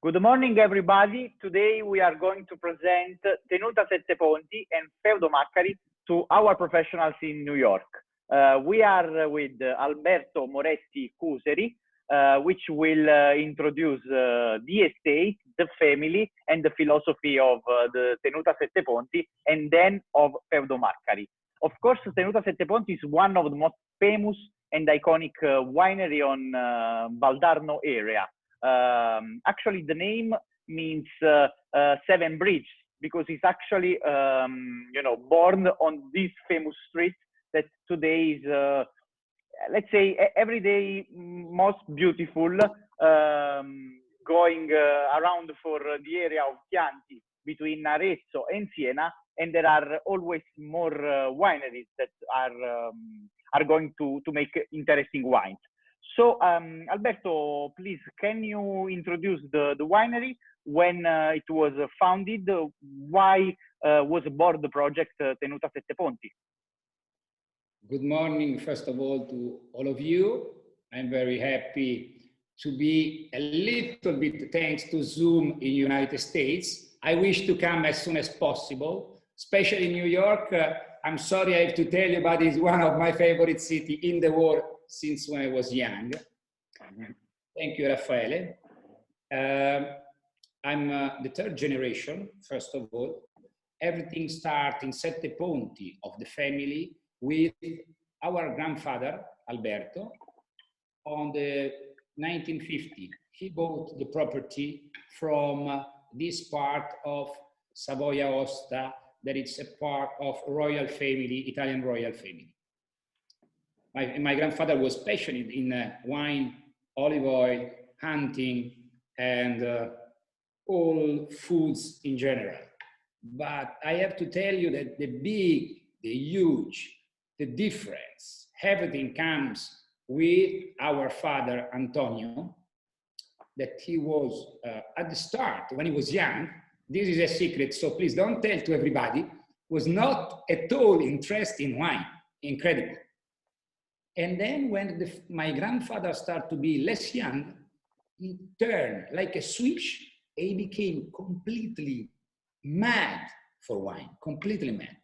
Good morning, everybody. Today we are going to present Tenuta Sette Ponti and Feudo Maccari to our professionals in New York. We are with Alberto Moretti Cuseri, which will introduce the estate, the family, and the philosophy of the Tenuta Sette Ponti, and then of Feudo Maccari. Of course, Tenuta Sette Ponti is one of the most famous and iconic winery on Valdarno area. Actually, the name means seven bridges because it's actually, born on this famous street that today is, let's say, every day most beautiful, going around for the area of Chianti between Arezzo and Siena, and there are always more wineries that are going to make interesting wines. So, Alberto, please, can you introduce the winery, when it was founded, why was born the project Tenuta Sette Ponti? Good morning, first of all, to all of you. I'm very happy to be a little bit, thanks to Zoom in United States. I wish to come as soon as possible, especially in New York. I'm sorry I have to tell you, but it's one of my favorite cities in the world since when I was young. Thank you, Raffaele. I'm the third generation, first of all. Everything starts in Sette Ponti of the family with our grandfather, Alberto, on the 1950. He bought the property from this part of Savoia Osta, that it's a part of royal family, Italian royal family. My grandfather was passionate in wine, olive oil, hunting, and all foods in general. But I have to tell you that the big, the huge, the difference, everything comes with our father, Antonio, that he was at the start, when he was young, this is a secret, so please don't tell to everybody, was not at all interested in wine. Incredible. And then when my grandfather started to be less young, he turned like a switch. He became completely mad for wine, completely mad.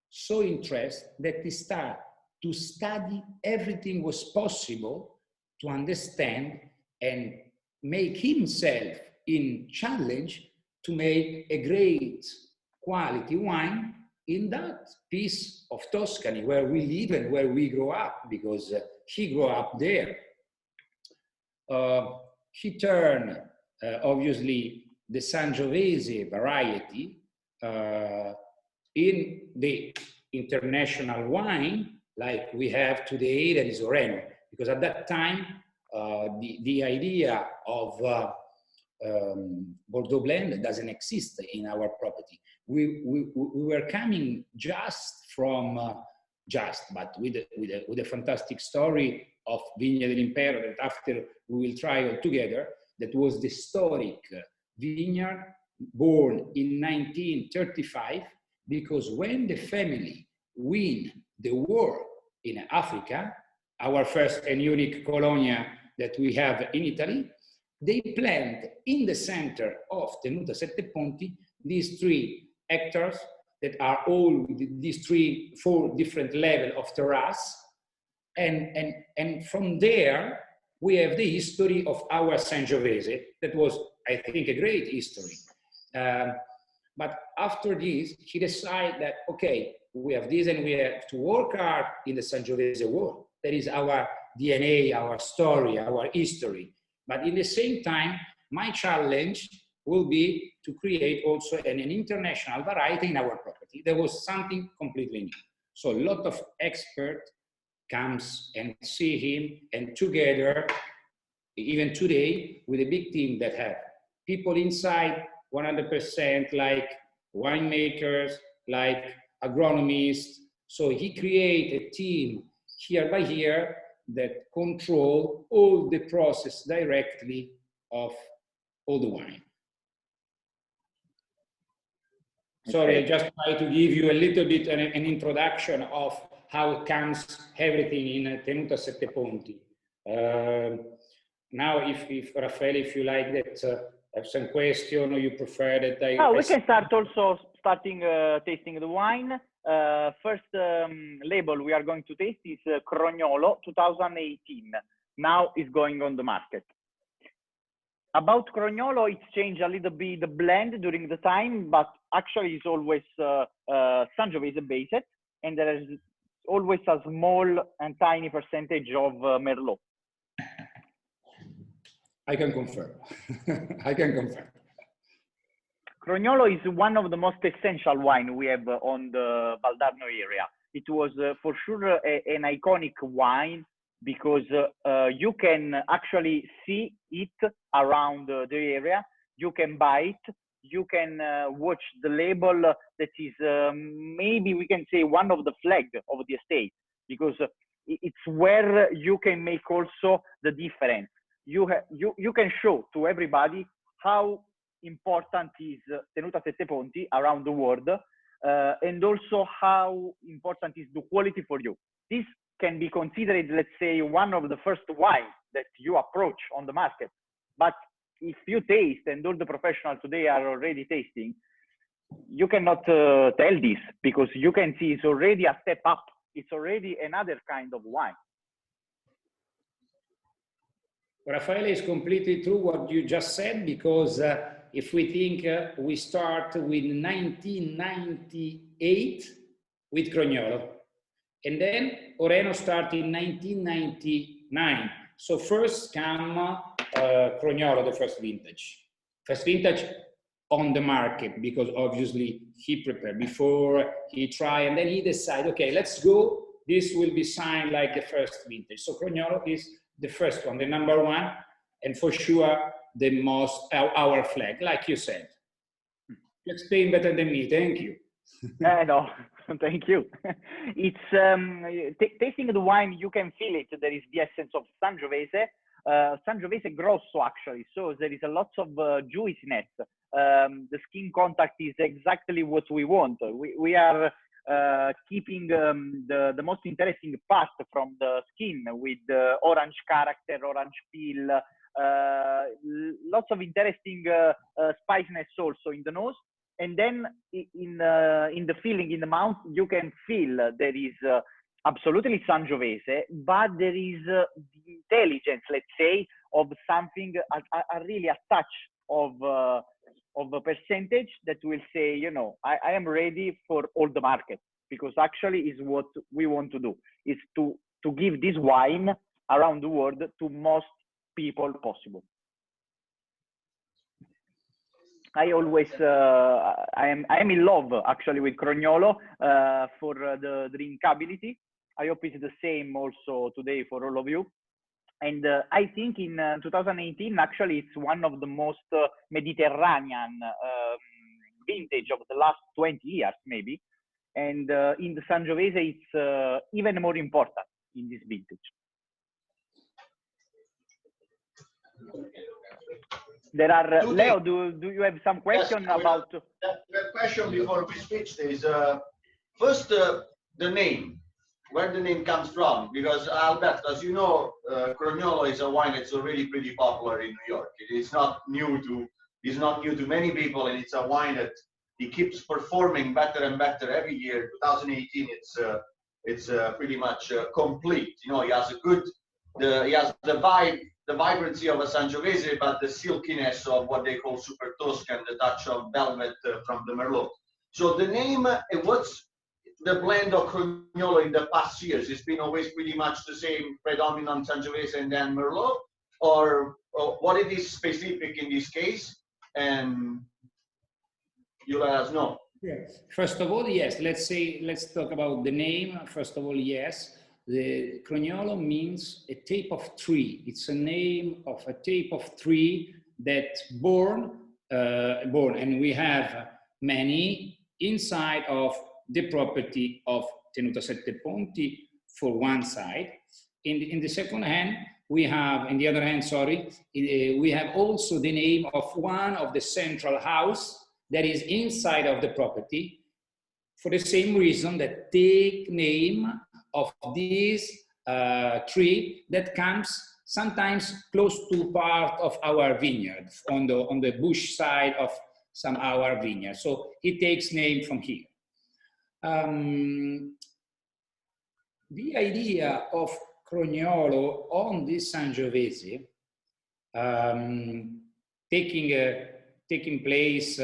So interested that he started to study everything was possible to understand and make himself in challenge to make a great quality wine in that piece of Tuscany where we live and where we grow up, because he grew up there. He turned, obviously, the Sangiovese variety in the international wine like we have today, that is Arno. Because at that time, the idea of Bordeaux blend doesn't exist in our property. We were coming but with a fantastic story of Vigna dell'Impero that after we will try all together, that was the historic vineyard born in 1935, because when the family win the war in Africa, our first and unique colonia that we have in Italy, they plant in the center of Tenuta Sette Ponti these 3 hectares that are all these 4 different levels of terrace. And from there, we have the history of our Sangiovese. That was, I think, a great history. But after this, he decided that, okay, we have this and we have to work hard in the Sangiovese world. That is our DNA, our story, our history. But in the same time, my challenge will be to create also an international variety in our property. There was something completely new. So a lot of experts comes and see him, and together, even today, with a big team that have people inside 100%, like winemakers, like agronomists. So he created a team year by year that control all the process directly of all the wine. Sorry, I just try to give you a little bit an introduction of how comes everything in Tenuta Sette Ponti. Now, if Raffaele, if you like that, have some question, or you prefer that I... Oh, we can start also tasting the wine. First label we are going to taste is Crognolo 2018. Now it's going on the market. About Crognolo, it's changed a little bit the blend during the time, but actually it's always Sangiovese based, and there is always a small and tiny percentage of Merlot. I can confirm. I can confirm. Crognolo is one of the most essential wine we have on the Valdarno area. It was for sure an iconic wine because you can actually see it around the area. You can buy it. You can watch the label that is maybe we can say one of the flag of the estate, because it's where you can make also the difference. You can show to everybody how important is Tenuta Sette Ponti around the world, and also how important is the quality for you. This can be considered, let's say, one of the first wines that you approach on the market. But if you taste, and all the professionals today are already tasting, you cannot tell this, because you can see it's already a step up. It's already another kind of wine. Raffaele, is completely true what you just said, because if we think we start with 1998 with Crognolo, and then Oreno started in 1999. So first come Crognolo, the first vintage. First vintage on the market, because obviously he prepared before, he tried, and then he decided, okay, let's go. This will be signed like the first vintage. So Crognolo is the first one, the number one, and for sure the most, our flag, like you said. You explain better than me, thank you. No, thank you. It's tasting the wine, you can feel it. There is the essence of Sangiovese, Sangiovese grosso actually. So there is a lot of juiciness. The skin contact is exactly what we want. We are keeping the most interesting part from the skin with the orange character, orange peel, lots of interesting spiciness also in the nose. And then in the feeling in the mouth, you can feel there is absolutely Sangiovese, but there is the intelligence, let's say, of something, a really a touch of a percentage that will say, you know, I am ready for all the market, because actually is what we want to do, is to give this wine around the world to most people possible. I always, I am in love actually with Crognolo for the drinkability. I hope it's the same also today for all of you. And I think in 2018, actually, it's one of the most Mediterranean vintage of the last 20 years, maybe. And in the Sangiovese, it's even more important in this vintage. There are, Leo, do you have some question about? The question before we switch is first the name, where the name comes from, because Alberto, as you know, Crognolo is a wine that's already pretty popular in New York. It is not new to many people, and it's a wine that it keeps performing better and better every year. 2018, it's pretty much complete. You know, he has he has the vibe, the vibrancy of a Sangiovese, but the silkiness of what they call Super Tuscan, the touch of velvet from the Merlot. So the name, what's the blend of Crognolo in the past years? It's been always pretty much the same, predominant Sangiovese and then Merlot, or what it is specific in this case, and you let us know. Yes. First of all, yes, let's talk about the name. First of all, yes. The Crognolo means a tape of tree. It's a name of a tape of tree that born, and we have many inside of the property of Tenuta Sette Ponti for one side. In the second hand, we have, in the other hand, sorry, we have also the name of one of the central house that is inside of the property, for the same reason that take name of this tree that comes sometimes close to part of our vineyard, on the bush side of some of our vineyards. So it takes name from here. The idea of Crognolo on this Sangiovese taking place,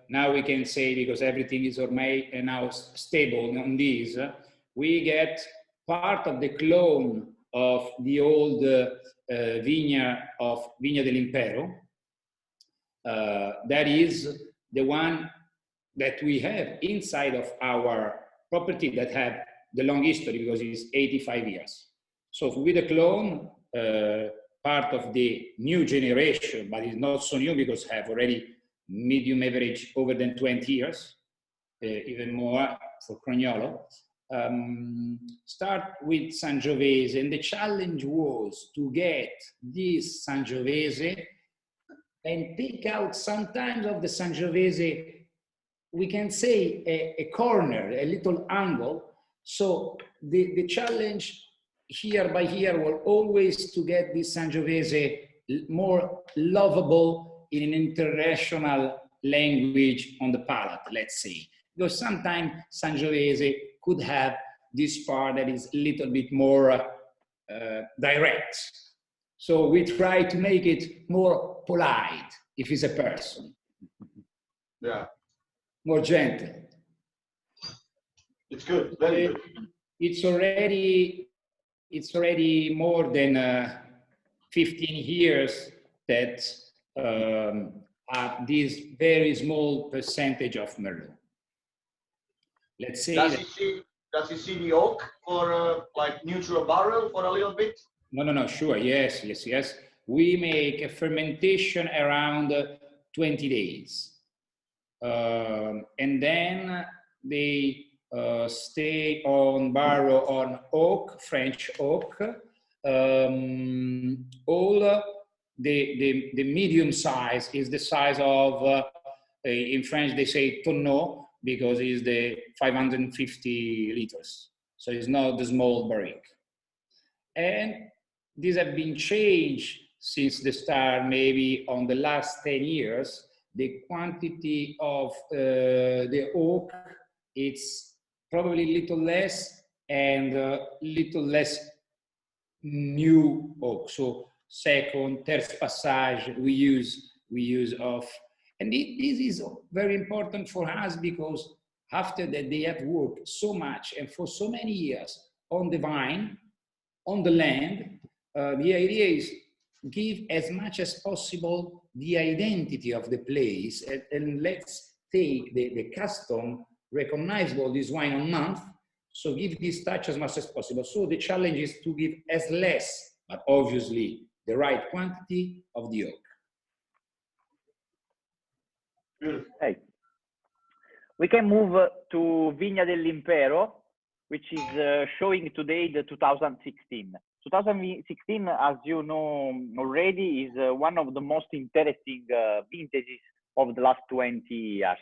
now we can say, because everything is now stable on these, we get part of the clone of the old vineyard of Vigna dell'Impero. That is the one that we have inside of our property that have the long history, because it's 85 years. So with the clone, part of the new generation, but it's not so new because have already medium average over than 20 years, even more for Crognolo. Start with Sangiovese, and the challenge was to get this Sangiovese and take out sometimes of the Sangiovese, we can say a corner, a little angle. So the challenge here by here will always to get this Sangiovese more lovable in an international language on the palate, let's say. Because sometimes Sangiovese could have this part that is a little bit more direct. So we try to make it more polite, if it's a person. Yeah. More gentle. It's good, very good. It's already more than 15 years that this very small percentage of Merlot. Let's say. Does he see the oak for like neutral barrel for a little bit? No, sure, yes. We make a fermentation around 20 days. And then they stay on barrel on oak, French oak. All the medium size is the size of, in French they say tonneau, because it's the 550 liters. So it's not the small barrique. And these have been changed since the start, maybe on the last 10 years. The quantity of the oak, it's probably a little less, and little less new oak. So second, third passage we use of, and this is very important for us, because after that they have worked so much and for so many years on the vine, on the land. The idea is give as much as possible the identity of the place, and let's take the custom, recognizable this wine on month, so give this touch as much as possible. So the challenge is to give as less, but obviously the right quantity of the oak. Hey. We can move to Vigna dell'Impero, which is showing today the 2016. 2016, as you know already, is one of the most interesting vintages of the last 20 years.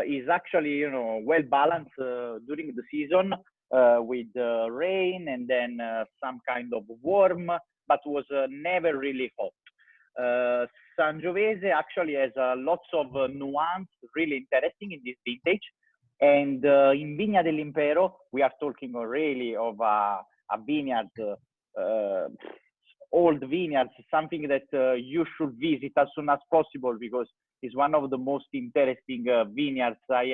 Is actually, well balanced during the season with rain and then some kind of warm, but was never really hot. Sangiovese actually has lots of nuance, really interesting in this vintage. And in Vigna dell'Impero, we are talking really of a vineyard, old vineyards, something that you should visit as soon as possible, because it's one of the most interesting vineyards I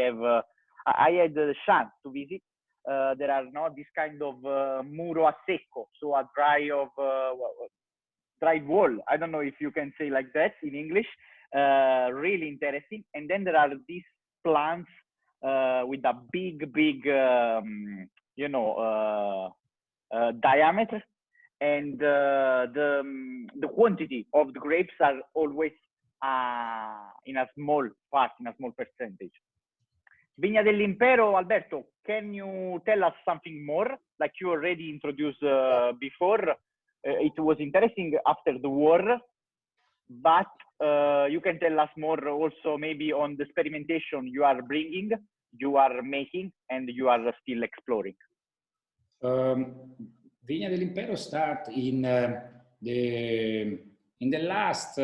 had the chance to visit. There are not this kind of muro a secco, so a dry wall. I don't know if you can say like that in English. Really interesting. And then there are these plants with a big diameter, and the quantity of the grapes are always in a small part, in a small percentage. Vigna dell'Impero, Alberto, can you tell us something more? Like you already introduced before, it was interesting after the war, but you can tell us more also maybe on the experimentation you are bringing, you are making, and you are still exploring. Vigna dell'Impero start in in the last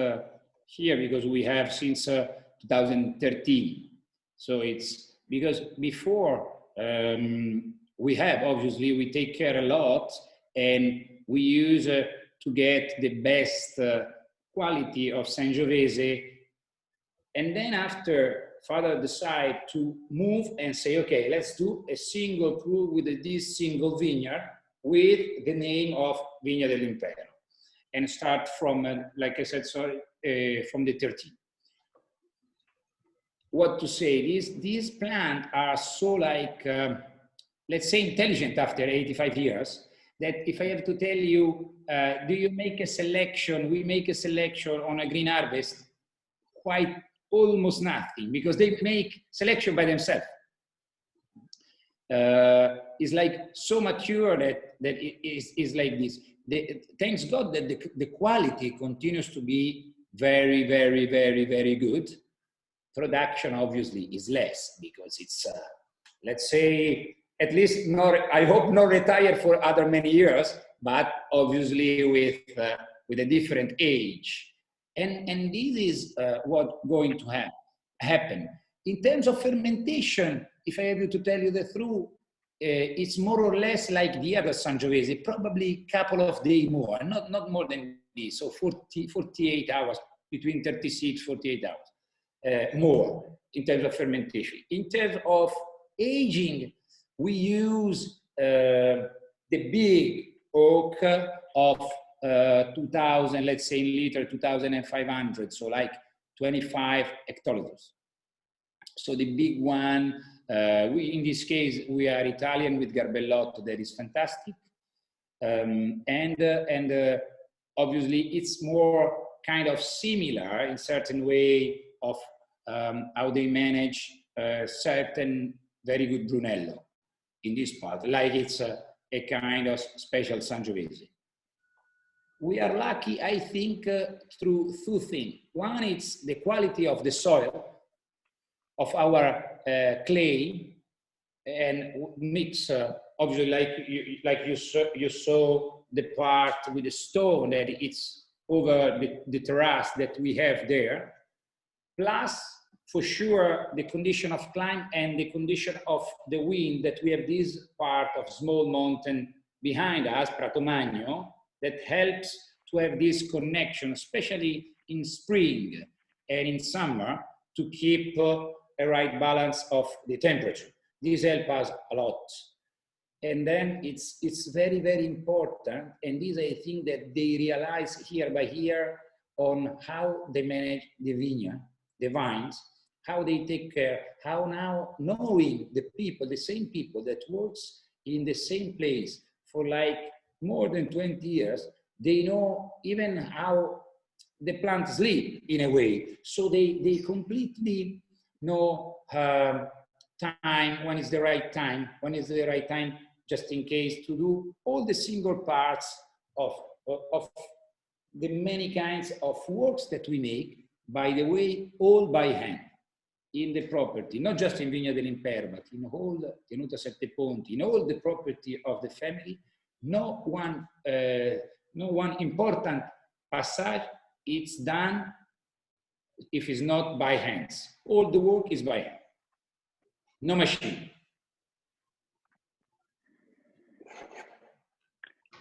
here, because we have since 2013. So it's because before we have, obviously, we take care a lot and we use to get the best quality of Sangiovese. And then after, father decide to move and say, okay, let's do a single crew with this single vineyard with the name of Vigna dell'Impero, and start from, like I said, sorry, from the 13. What to say? These plants are so like, let's say, intelligent after 85 years, that if I have to tell you, do you make a selection? We make a selection on a green harvest, quite almost nothing, because they make selection by themselves. It's like so mature that it is like this. Thanks God that the quality continues to be very, very, very, very good. Production obviously is less because it's, let's say, at least not, I hope not retire for other many years, but obviously with a different age. And this is what's going to happen. In terms of fermentation, if I have to tell you the truth, it's more or less like the other Sangiovese, probably a couple of days more, not more than this, so 48 hours, between 36, 48 hours, more in terms of fermentation. In terms of aging, we use the big oak of 2000, let's say in liter, 2,500, so like 25 hectoliters. So the big one, in this case, we are Italian with Garbellotto, that is fantastic. And obviously it's more kind of similar in certain way of how they manage certain very good Brunello in this part, like it's a kind of special Sangiovese. We are lucky, I think, through two things. One, it's the quality of the soil, of our clay, and mix, obviously, like you saw the part with the stone that it's over the terrace that we have there. Plus, for sure, the condition of climate and the condition of the wind, that we have this part of small mountain behind us, Prato Magno, that helps to have this connection, especially in spring and in summer, to keep a right balance of the temperature. This helps us a lot. And then it's very, very important, and this I think that they realize year by year on how they manage the vineyard, the vines, how they take care, how now knowing the people, the same people that works in the same place for like more than 20 years, they know even how the plants sleep in a way. So they completely know time, when is the right time, just in case to do all the single parts of the many kinds of works that we make, by the way, all by hand in the property, not just in Vigna dell'Impero, but in all Tenuta Sette Ponti, in all the property of the family. No one important passage it's done if it's not by hands. All the work is by hand, no machine.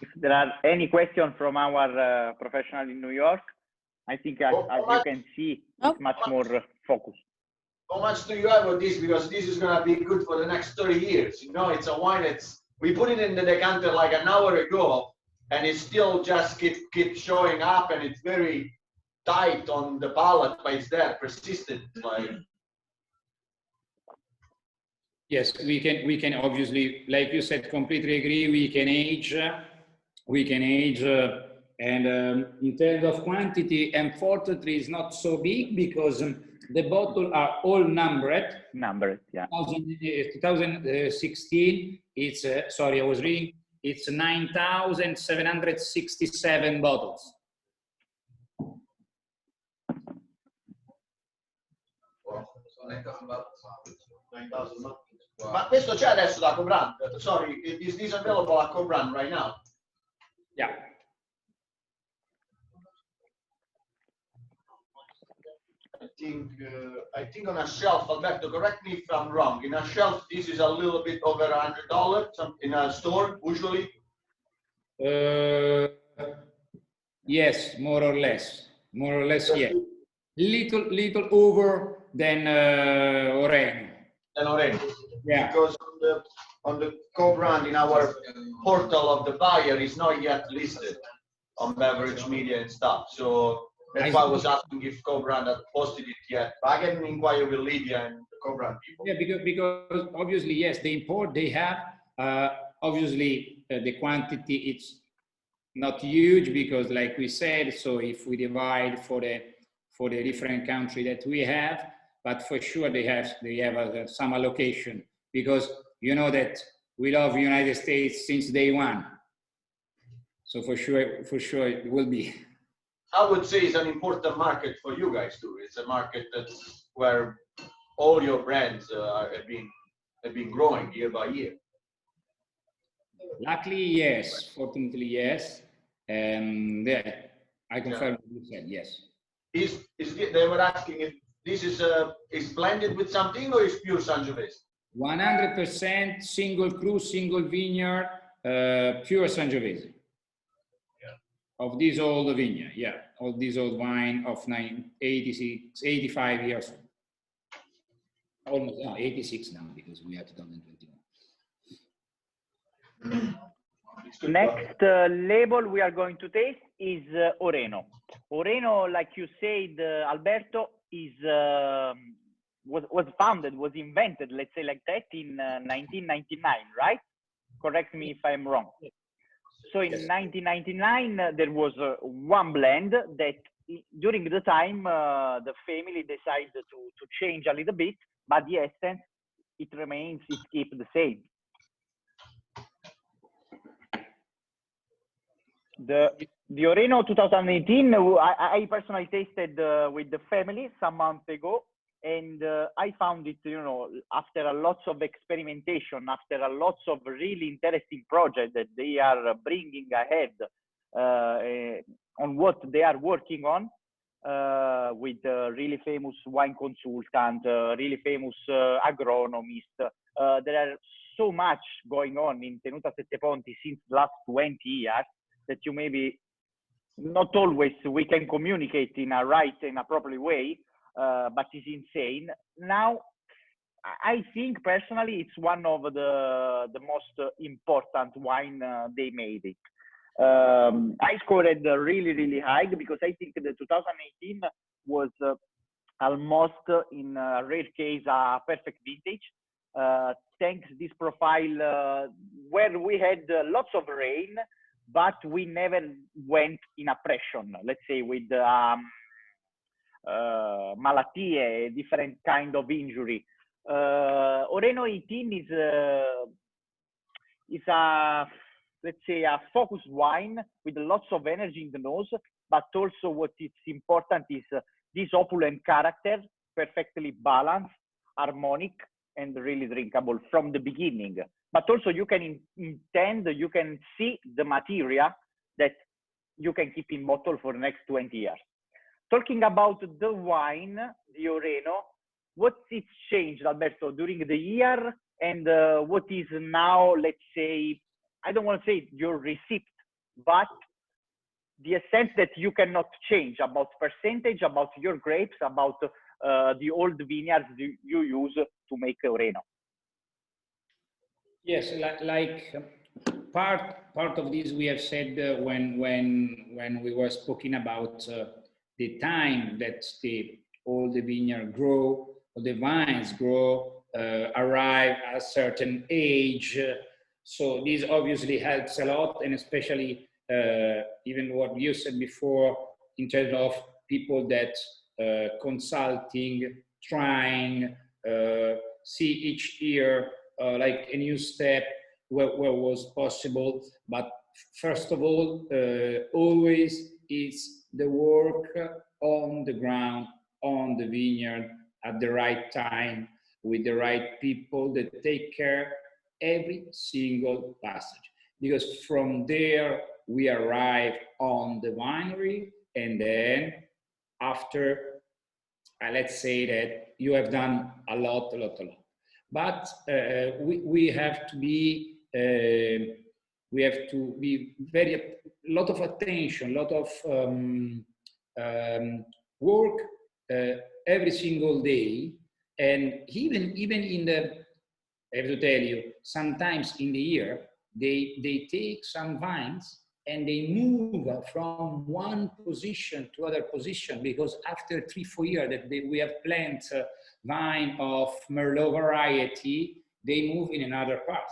If there are any questions from our professional in New York, I think as you can see, it's much more focused. How much do you have of this? Because this is going to be good for the next 30 years. You know, it's a wine we put it in the decanter like an hour ago, and it still just keep showing up, and it's very tight on the palate, but it's there, persistent. Like. Yes, we can obviously, like you said, completely agree. We can age, and in terms of quantity, unfortunately, it's not so big because the bottles are all numbered. Numbered, yeah. 2016, it's, sorry, I was reading, it's 9,767 bottles. Ma questo c'è adesso da co-brand? Sorry, is this available at co-brand right now? Yeah. I think on a shelf, Alberto, correct me if I'm wrong. In a shelf, this is a little bit over $100. In a store, usually. Yes, more or less, yes. Little over than Oregano. Yeah. Because on the co-brand in our portal of the buyer is not yet listed on beverage media and stuff. So that's why I was asking if co-brand had posted it yet. But I can inquire with Lydia and the co-brand people. Yeah, because obviously, yes, the import they have, obviously the quantity it's not huge because like we said, so if we divide for the different country that we have, but for sure they have some allocation because you know that we love United States since day one. So for sure it will be. I would say it's an important market for you guys too. It's a market that's where all your brands have been growing year by year. Luckily, yes. Fortunately, yes. And yeah, I confirm what you said. Yes. They were asking if this is blended with something or is pure Sangiovese? 100% single cru, single vineyard, pure Sangiovese. Of this old vineyard, yeah, of this old wine of 85 years old. Almost 86 now because we are 2021. Next label we are going to taste is Oreno. Oreno, like you said, Alberto, is was invented, let's say like that, in 1999, right? Correct me if I'm wrong. So in 1999, there was one blend that during the time, the family decided to change a little bit, but the essence, it keeps the same. The Oreno 2018, I personally tasted with the family some months ago, and I found it, you know, after a lots of experimentation, after a lots of really interesting projects that they are bringing ahead on what they are working on with really famous wine consultant, really famous agronomist. There are so much going on in Tenuta Sette Ponti since the last 20 years that you maybe not always we can communicate in a proper way. But it's insane. Now, I think personally it's one of the most important wine they made it. I scored really high because I think the 2018 was almost in a rare case a perfect vintage. Thanks this profile where we had lots of rain, but we never went in a pressure, let's say with malattie, different kind of injury. Oreno 18 is a, let's say, a focused wine with lots of energy in the nose, but also what is important is this opulent character, perfectly balanced, harmonic, and really drinkable from the beginning. But also you can you can see the material that you can keep in bottle for the next 20 years. Talking about the wine, the Oreno, what's it changed, Alberto, during the year, and what is now, let's say, I don't want to say your receipt, but the essence that you cannot change about percentage, about your grapes, about the old vineyards you use to make Oreno. Yes, like part of this we have said when we were speaking about the time that all the vineyard grow, or the vines grow, arrive at a certain age. So this obviously helps a lot, and especially even what you said before in terms of people that consulting, trying, see each year like a new step where was possible. But first of all, always it's the work on the ground, on the vineyard, at the right time, with the right people that take care every single passage. Because from there, we arrive on the winery, and then after let's say that you have done a lot. But we have to be very, a lot of attention, a lot of work every single day, and even in the, I have to tell you, sometimes in the year they take some vines and they move from one position to other position, because after 3-4 years that we have planted vine of Merlot variety, they move in another part.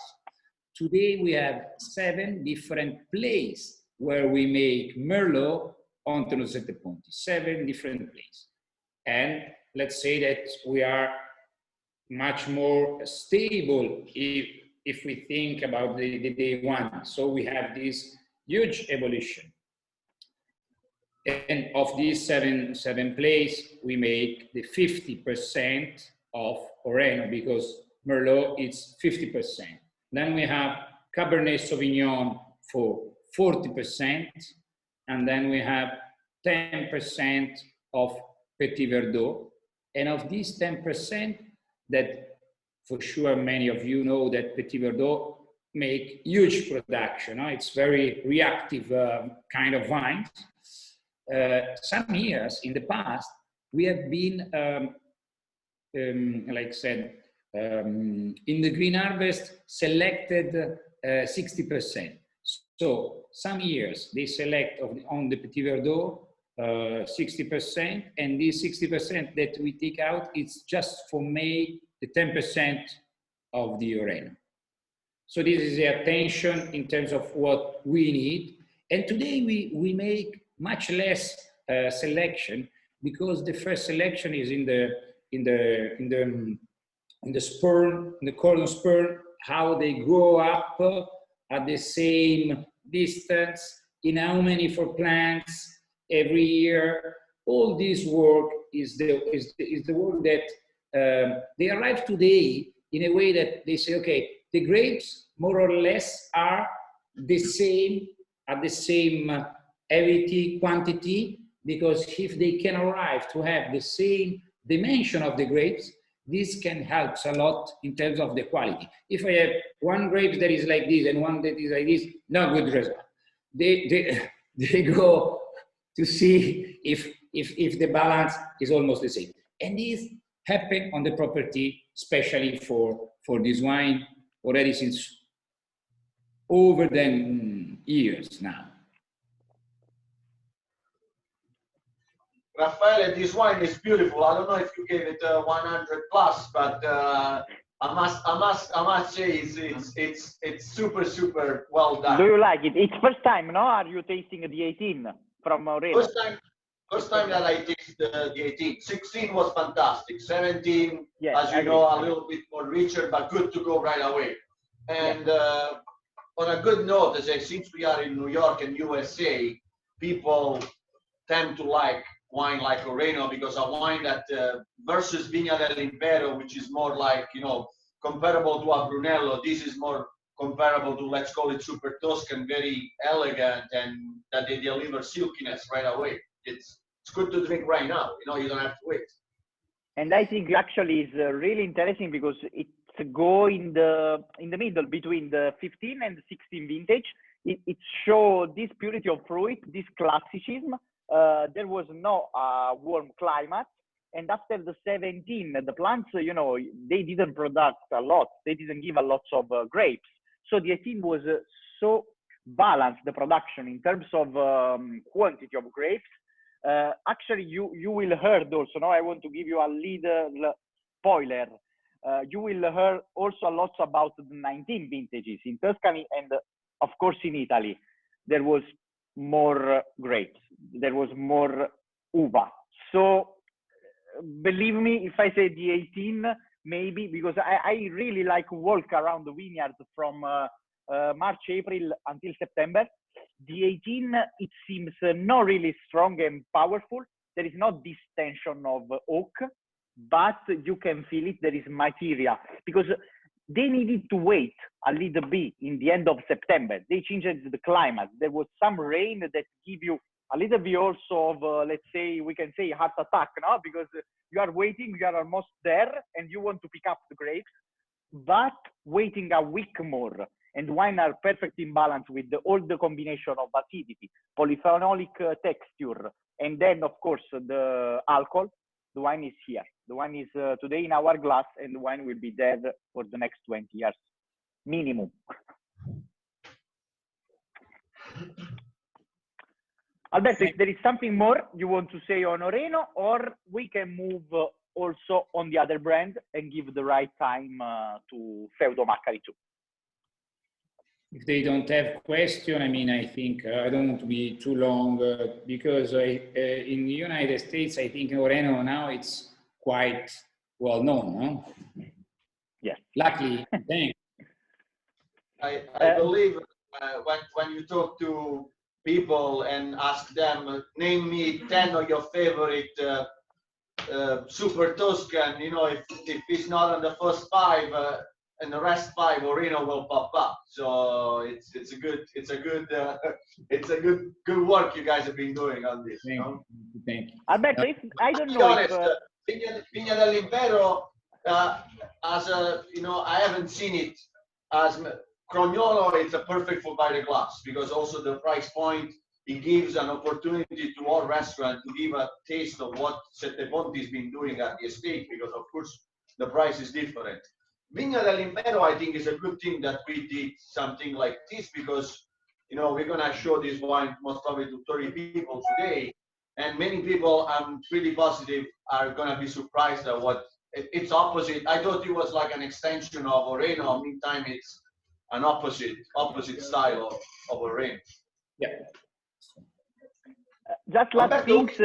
Today we have 7 different places where we make Merlot on Tenuta Sette Ponti, 7 different places. And let's say that we are much more stable if we think about the day one. So we have this huge evolution. And of these seven places, we make the 50% of Arno, because Merlot is 50%. Then we have Cabernet Sauvignon for 40%, and then we have 10% of Petit Verdot. And of these 10%, that for sure many of you know that Petit Verdot make huge production. It's very reactive kind of wines. Some years in the past, we have been, like I said, in the green harvest selected 60%. So some years they select on the Petit Verdot 60%, and this 60% that we take out, it's just for make the 10% of the Arno. So this is the attention in terms of what we need. And today we make much less selection, because the first selection is in the sperm, in the corn sperm, how they grow up at the same distance, in how many for plants every year. All this work is the work that they arrive today in a way that they say, okay, the grapes more or less are the same, at the same heavy quantity, because if they can arrive to have the same dimension of the grapes, this can help a lot in terms of the quality. If I have one grape that is like this and one that is like this, no good result. They go to see if the balance is almost the same. And this happened on the property, especially for this wine, already since over 10 years now. Raffaele, this wine is beautiful. I don't know if you gave it 100 plus, but I must say it's super well done. Do you like it? It's first time, no? Are you tasting the 18 from Moretti? First time that I tasted the 18. 16 was fantastic. 17, yes, as you know, a little bit more richer, but good to go right away. And on a good note, as I say, since we are in New York and USA, people tend to like wine like Arno, because a wine that versus Vigna dell'Impero, which is more like, you know, comparable to a Brunello, this is more comparable to, let's call it super Tuscan, very elegant, and that they deliver silkiness right away. It's good to drink right now, you know, you don't have to wait. And I think actually it's really interesting because it's go in the middle between the 15 and 16 vintage. It shows this purity of fruit, this classicism. There was no warm climate, and after the 17, the plants, you know, they didn't produce a lot. They didn't give a lot of grapes. So the 18 was so balanced, the production in terms of quantity of grapes. Actually, you will heard also. Now I want to give you a little spoiler. You will hear also a lot about the 19 vintages in Tuscany, and of course in Italy. There was more grapes. There was more uva. So believe me, if I say the 18, maybe, because I really like walk around the vineyard from March, April until September. The 18, it seems not really strong and powerful. There is not this tension of oak, but you can feel it. There is material, because they needed to wait a little bit in the end of September. They changed the climate. There was some rain that give you a little bit also of, let's say, we can say heart attack, no? Because you are waiting, you are almost there, and you want to pick up the grapes, but waiting a week more. And wine are perfect in balance with all the combination of acidity, polyphenolic texture, and then, of course, the alcohol. The wine is here. The wine is today in our glass, and the wine will be there for the next 20 years, minimum. Alberto, if there is something more you want to say on Oreno, or we can move also on the other brand and give the right time to Feudo Maccari too. If they don't have question, I mean, I think I don't want to be too long because in the United States, I think Oreno now it's quite well known, no? Yes. Luckily, thanks. I believe when you talk to people and ask them, name me 10 of your favorite super Tuscan, you know, if it's not on the first 5 and the rest 5, Oreno will pop up. So it's a good work you guys have been doing on this. Thank you. Alberto, I don't know. Honest, Vigna dell'Impero, as a, you know, I haven't seen it as Crognolo. It's a perfect for by the glass because also the price point, it gives an opportunity to our restaurant to give a taste of what Sette Ponti has been doing at the estate, because of course the price is different. Vigna dell'Impero, I think, is a good thing that we did something like this, because, you know, we're gonna show this wine most probably to 30 people today, and many people, I'm pretty positive, are gonna be surprised at what it's opposite. I thought it was like an extension of Oreno. Meantime, it's an opposite style of Oreno. Yeah. Just last things,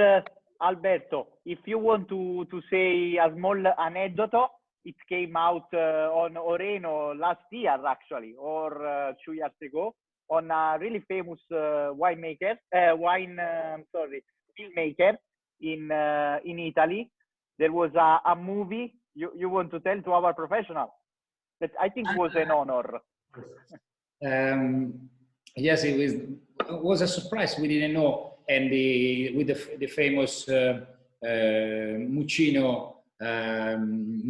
Alberto, if you want to say a small anecdote, it came out on Oreno last year, actually, or 2 years ago, on a really famous filmmaker in Italy. There was a movie you want to tell to our professional that I think was an honor. Yes, it was a surprise. We didn't know, and with the famous Muccino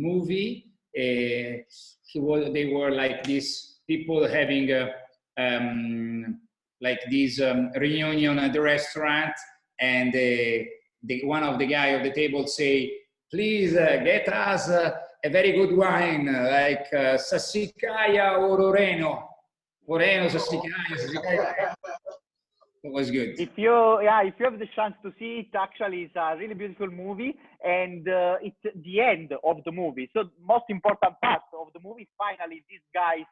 movie, they were like these people having like this reunion at the restaurant, and one of the guy of the table say, please get us a very good wine like Sassicaia or Oreno. Oreno, Sassicaia. It was good. If you have the chance to see it, actually, it's a really beautiful movie, and it's the end of the movie. So most important part of the movie, finally, these guys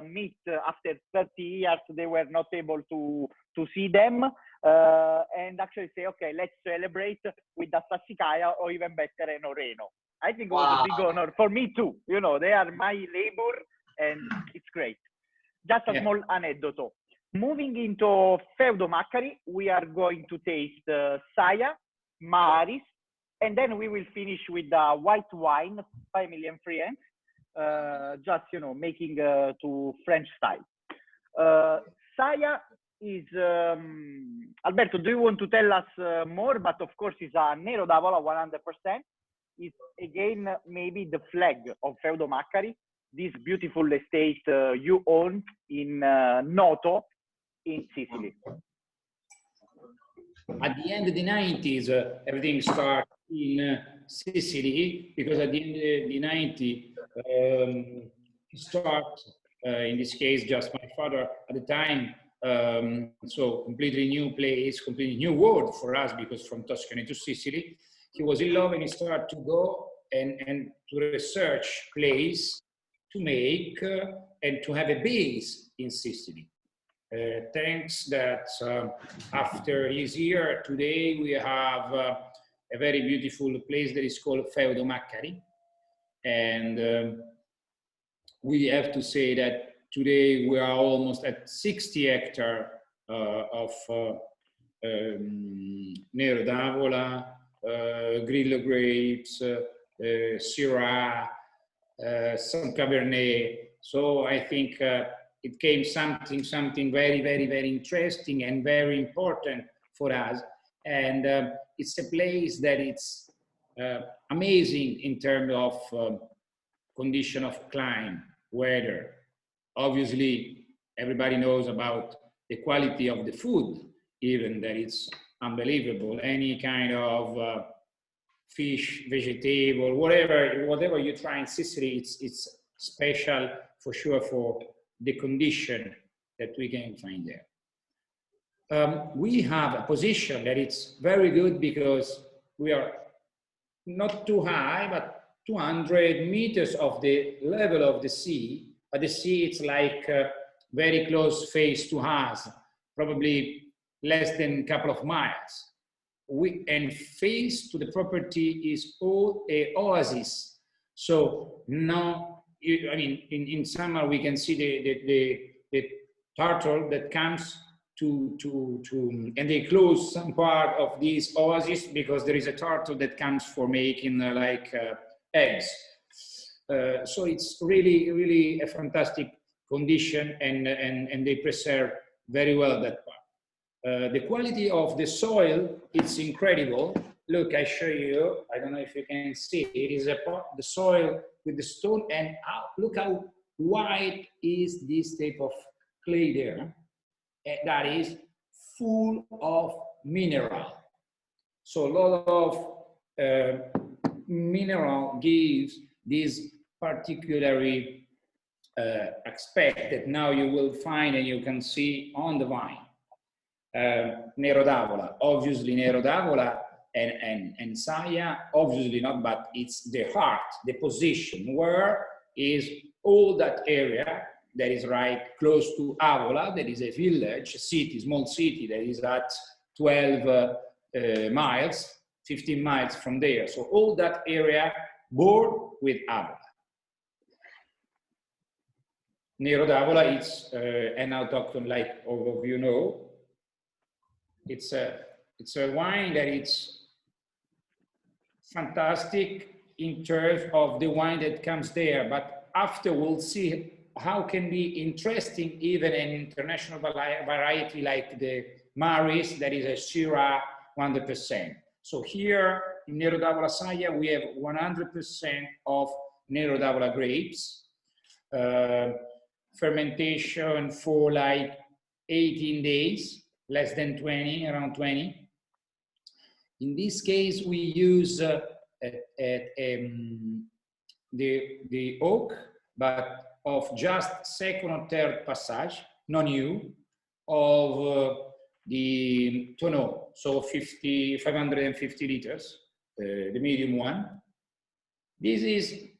meet after 30 years. They were not able to see them, and actually say, okay, let's celebrate with the Sassicaia, or even better, an Oreno. I think it was a big honor for me too. You know, they are my labor, and it's great. Just a small anecdote. Moving into Feudo Maccari, we are going to taste Saia, Maris, and then we will finish with the white wine, family and friends, just, you know, making to French style. Saia is, Alberto, do you want to tell us more? But of course, it's a Nero d'Avola 100%. It's again, maybe the flag of Feudo Maccari, this beautiful estate you own in Noto, in Sicily. At the end of the 90s, everything started in Sicily, because at the end of the 90s, in this case, just my father at the time, so completely new place, completely new world for us, because from Tuscany to Sicily, he was in love, and he started to go and to research place to make and to have a base in Sicily. Thanks that after his year, today we have a very beautiful place that is called Feudo Maccari. And we have to say that today we are almost at 60 hectares of Nero d'Avola, Grillo grapes, Syrah, some Cabernet. So I think it came something very, very, very interesting and very important for us. And it's a place that it's amazing in terms of condition of climate, weather. Obviously, everybody knows about the quality of the food, even that it's unbelievable. Any kind of fish, vegetable, whatever you try in Sicily, it's special for sure for the condition that we can find there. We have a position that it's very good because we are not too high, but 200 meters of the level of the sea. But the sea, it's like very close face to us, probably less than a couple of miles. And face to the property is all a oasis. So now, I mean, in summer we can see the turtle that comes and they close some part of this oasis because there is a turtle that comes for making eggs. So it's really a fantastic condition, and they preserve very well that part. The quality of the soil, it's incredible. Look, I show you, I don't know if you can see, it is the soil with the stone, and look how white is this type of clay there. That is full of mineral. So a lot of mineral gives this particularly aspect that now you will find and you can see on the vine. Nero d'Avola, obviously Nero d'Avola and Saya, obviously not, but it's the heart, the position, where is all that area that is right close to Avola. There is a village, a city, small city that is at 12 miles, 15 miles from there. So all that area bordered with Avola. Nero d'Avola is an autochthon, like all of you know. It's a wine that it's fantastic in terms of the wine that comes there, but after we'll see how can be interesting even an international variety like the Maris, that is a Syrah 100%. So here in Nero d'Avola Saya, we have 100% of Nero d'Avola grapes, fermentation for like 18 days, less than 20, around 20. In this case, we use the oak, but of just second or third passage, non new, of the tonneau, so 550 liters, the medium one. This is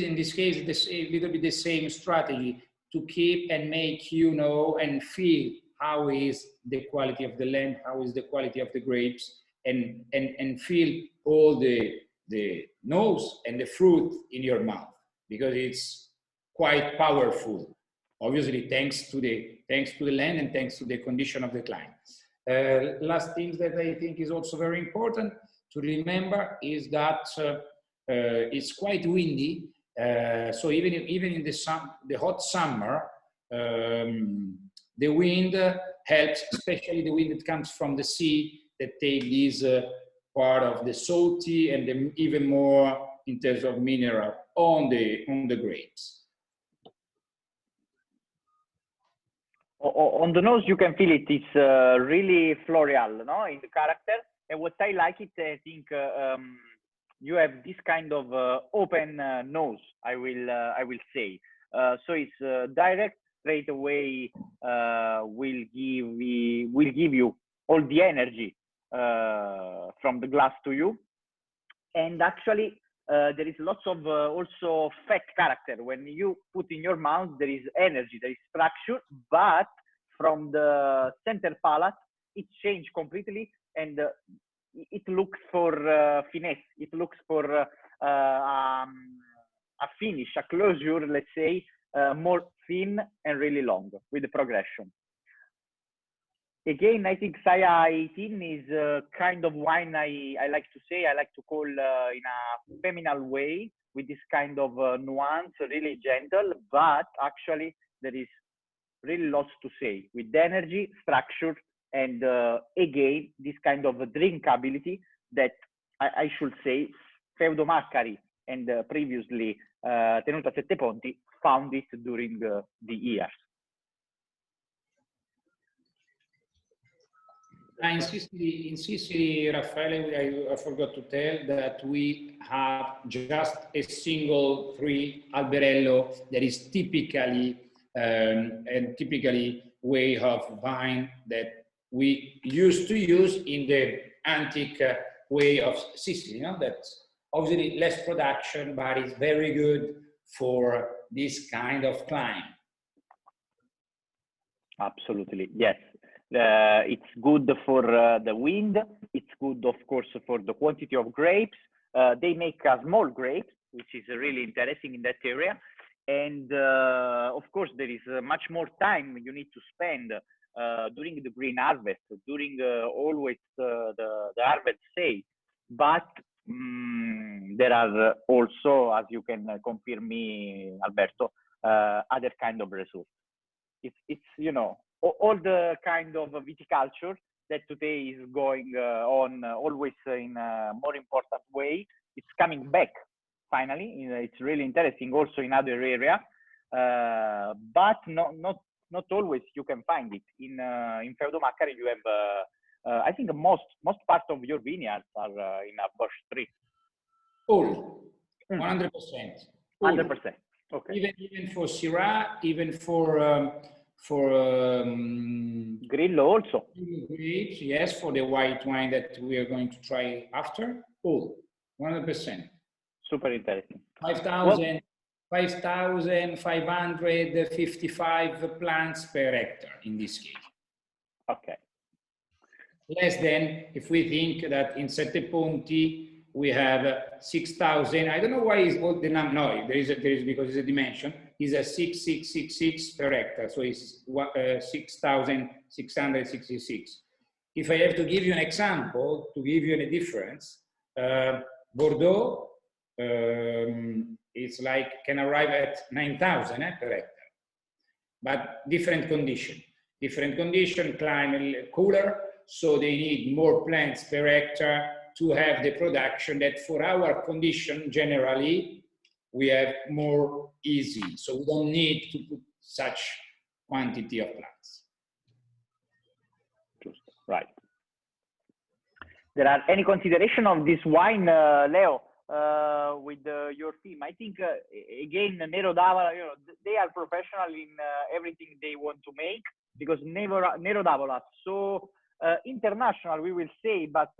in this case a little bit the same strategy to keep and make you know and feel how is the quality of the land, how is the quality of the grapes, and feel all the nose and the fruit in your mouth, because it's quite powerful. Obviously, thanks to the land and thanks to the condition of the climate. Last thing that I think is also very important to remember is that it's quite windy. So even in the hot summer, the wind helps, especially the wind that comes from the sea, that take this part of the salty and even more in terms of mineral on the grapes. On the nose, you can feel it. It's really floral, no, in the character. And what I like it, I think you have this kind of open nose. I will say. So it's direct, straight away. Will give you all the energy from the glass to you. And actually, there is lots of also fat character. When you put in your mouth, there is energy, there is structure, but from the center palate, it changed completely, and it looks for finesse. It looks for a finish, a closure, let's say, more thin and really long with the progression. Again, I think Saya 18 is a kind of wine I like to say, I like to call in a feminine way, with this kind of nuance, really gentle, but actually there is really lots to say with energy, structure, And again, this kind of drinkability that I should say Feudo Maccari and previously Tenuta Sette Ponti found it during the years. In Sicily, Raffaele, I forgot to tell that we have just a single tree, Alberello, that is typically way of vine that we used to use in the antique way of Sicily. You know, that's obviously less production, but it's very good for this kind of climate. Absolutely, yes. It's good for the wind. It's good, of course, for the quantity of grapes. They make small grapes, which is really interesting in that area. And of course, there is much more time you need to spend during the green harvest, during always the harvest phase. But there are also, as you can confirm me, Alberto, other kind of results. It's you know, all the kind of viticulture that today is going on always in a more important way. It's coming back finally. It's really interesting also in other area, but not always you can find it. In Feudo Maccari you have I think most part of your vineyards are in a Bush tree. All 100%. 100%. Okay. Even for Syrah, even for Grillo also. Grapes, yes, for the white wine that we are going to try after. All 100%. Super interesting. 5,555 plants per hectare in this case. Okay. Less than, if we think that in Sette Ponti we have 6,000. I don't know why is all the number. No, there is because it's a dimension. Is a 6,666 per hectare, so it's 6,666. If I have to give you an example to give you a difference, Bordeaux, it's like can arrive at 9,000 per hectare, but different condition, climate cooler, so they need more plants per hectare to have the production that for our condition generally we have more easy, so we don't need to put such quantity of plants. Right. There are any consideration of this wine, Leo, with your team? I think again, Nero d'Avola, you know, they are professional in everything they want to make, because Nero d'Avola so international, we will say, but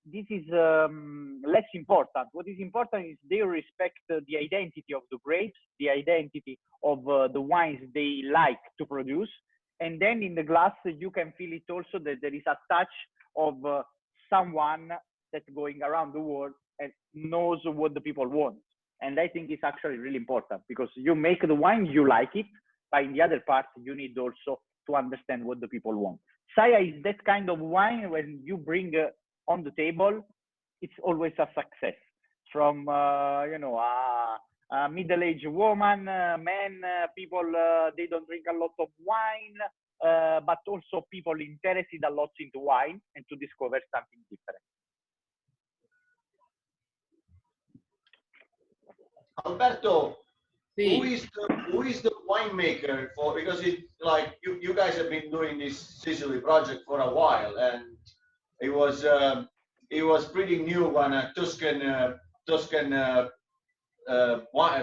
this is less important. What is important is they respect the identity of the grapes, the identity of the wines they like to produce. And then in the glass, you can feel it also that there is a touch of someone that's going around the world and knows what the people want. And I think it's actually really important, because you make the wine, you like it, but in the other part, you need also to understand what the people want. Saya is that kind of wine when you bring on the table, it's always a success. From you know, a middle-aged woman, men, people they don't drink a lot of wine, but also people interested a lot into wine and to discover something different. Alberto, who is the winemaker for? Because it like you guys have been doing this Sicily project for a while, and it was pretty new when a Tuscan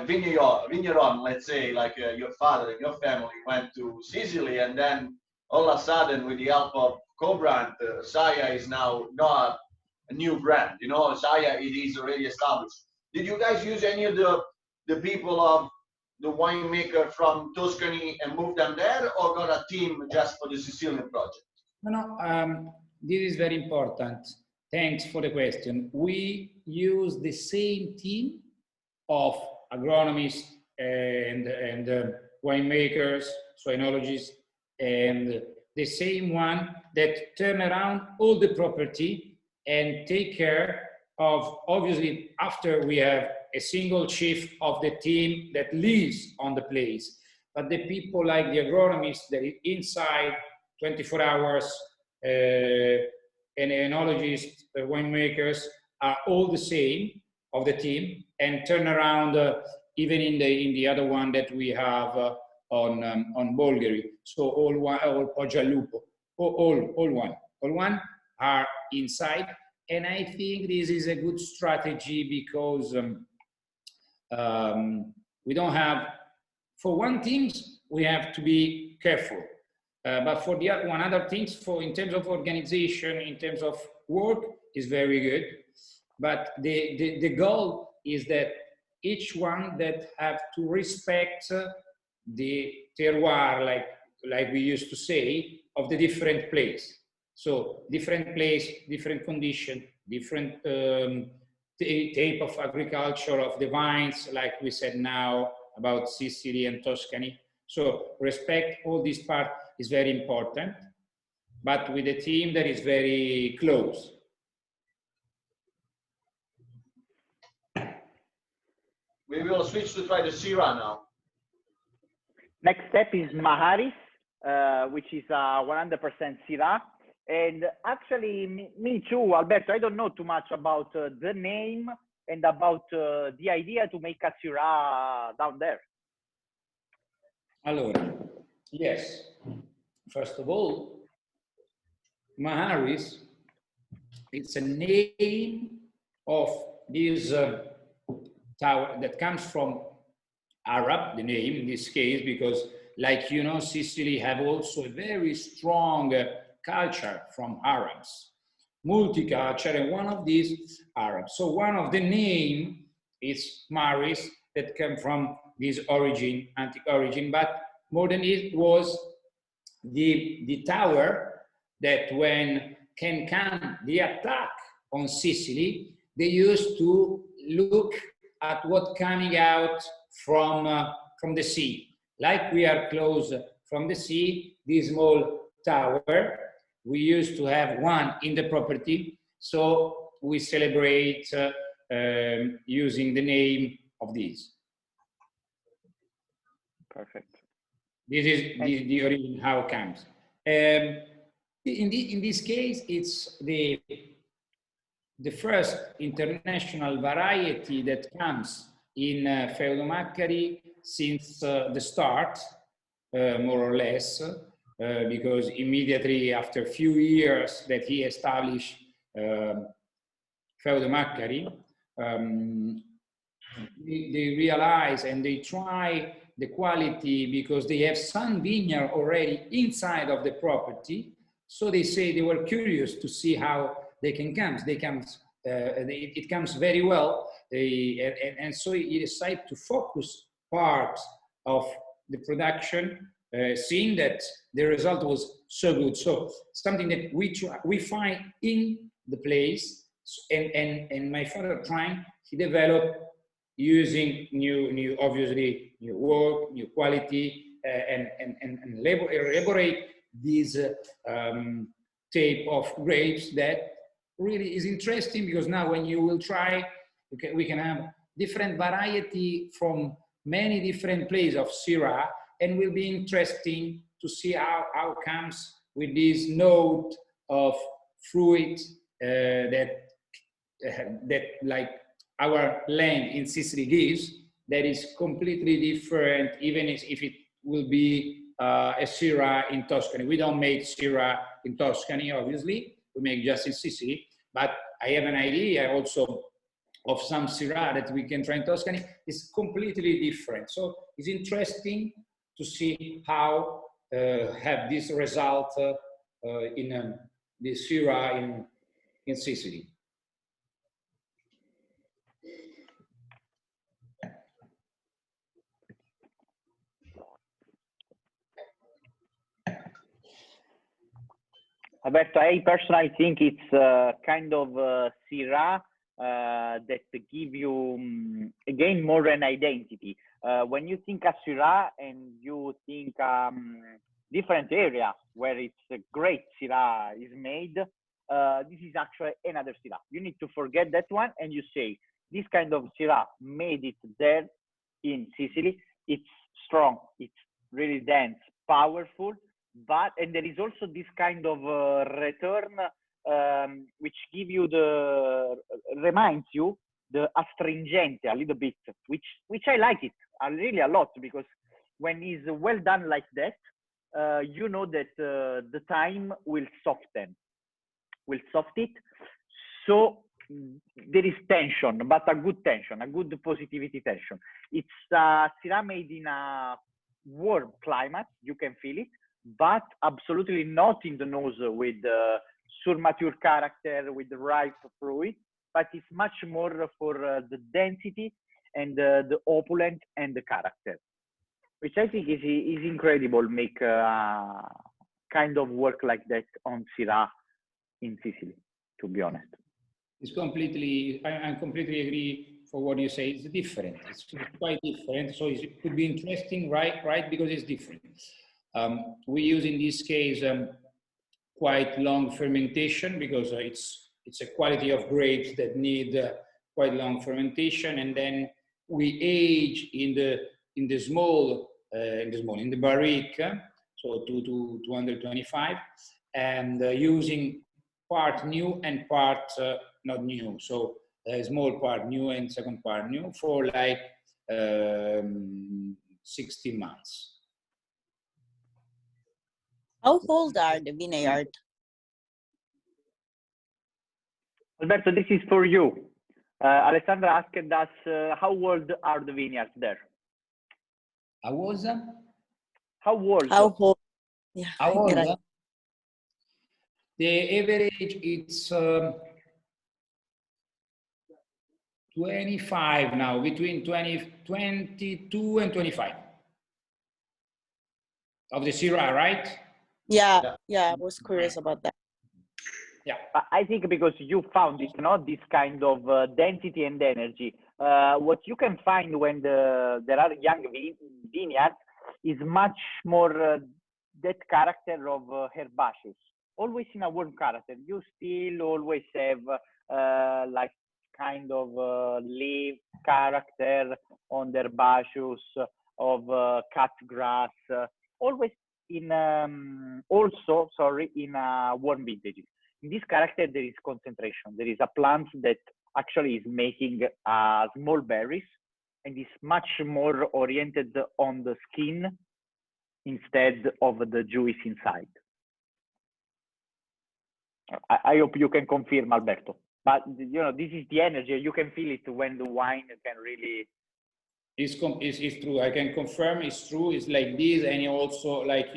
vineyard, let's say, like your father and your family went to Sicily, and then all of a sudden, with the help of co-brand, Saya is now not a new brand. You know, Saya it is already established. Did you guys use any of the people of the winemaker from Tuscany and move them there, or got a team just for the Sicilian project? No, this is very important. Thanks for the question. We use the same team of agronomists and winemakers, soinologists, and the same one that turn around all the property and take care of, obviously, after we have a single chief of the team that lives on the place, but the people like the agronomists that is inside 24 hours and enologists, winemakers are all the same of the team, and turn around even in the other one that we have on Bulgari. So all one, all Poggiolupo, all one are inside, and I think this is a good strategy because we don't have, for one things we have to be careful, but for the other things, for in terms of organization, in terms of work, is very good. But the goal is that each one that have to respect the terroir, like we used to say, of the different place. So different place, different condition, different type of agriculture of the vines, like we said now about Sicily and Tuscany. So respect all this part is very important, but with a team that is very close. We will switch to try the Syrah now. Next step is Maccari, which is 100% Syrah. And actually, me too, Alberto, I don't know too much about the name and about the idea to make a Syrah down there. Allora, yes. First of all, Maccari, it's a name of this tower that comes from Arab, the name in this case, because like you know, Sicily have also a very strong culture from Arabs, multicultural, and one of these Arabs. So one of the name is Maris that come from this origin, antique origin, but more than it was the tower that when can come the attack on Sicily, they used to look at what coming out from the sea. Like we are close from the sea, this small tower, we used to have one in the property, so we celebrate using the name of this. Perfect. This is the origin, how it comes. In this case, it's the first international variety that comes in Feudo Maccari since the start, more or less, because immediately after a few years that he established Feudo Maccari, they realize and they try the quality because they have some vineyard already inside of the property. So they say they were curious to see how they can come. It comes very well. And so he decided to focus part of the production, seeing that the result was so good. So something that we find in the place, and my father trying, he developed using new obviously new work, new quality, and elaborate this type of grapes that really is interesting, because now when you will try, we can have different variety from many different places of Syrah, and will be interesting to see how comes with this note of fruit that like our land in Sicily gives, that is completely different, even if it will be a Syrah in Tuscany. We don't make Syrah in Tuscany, obviously. We make just in Sicily. But I have an idea also of some Syrah that we can try in Tuscany. It's completely different. So it's interesting to see how have this result in the Syrah in Sicily. Alberto, I personally think it's kind of Syrah that give you, again, more an identity. When you think of Syrah and you think different area where it's a great Syrah is made, this is actually another Syrah. You need to forget that one and you say, this kind of Syrah made it there in Sicily. It's strong, it's really dense, powerful, and there is also this kind of return which reminds you the astringente a little bit, which I like it really a lot, because when it's well done like that, you know that the time will soften it. So there is tension, but a good tension, a good positivity tension. It's Syrah made in a warm climate, you can feel it, but absolutely not in the nose with surmature character, with the ripe fruit, but it's much more for the density and the opulent and the character, which I think is incredible. Make kind of work like that on Syrah in Sicily, to be honest. It's completely, I completely agree for what you say. It's different. It's quite different. So it could be interesting, right? Because it's different. We use in this case quite long fermentation, because it's a quality of grapes that need quite long fermentation, and then we age in the barrique, so to 225, and using part new and part not new. So a small part new and second part new for like 16 months. How old are the vineyard? Alberto, this is for you. Alessandra asked us, how old are the vineyards there? How was? How old? How old? Yeah. How old? The average it's 25 now, between 22 and 25 of the Syrah, right? Yeah, I was curious about that. Yeah, I think because you found it, not this kind of density and energy. What you can find when there are young vineyards is much more that character of herbaceous. Always in a warm character. You still always have like kind of leaf character on the herbaceous, of cut grass. Always in in warm vintages. In this character, there is concentration. There is a plant that actually is making small berries and is much more oriented on the skin instead of the juice inside. I hope you can confirm, Alberto. But you know, this is the energy. You can feel it when the wine can really. It's true. I can confirm it's true. It's like this, and also like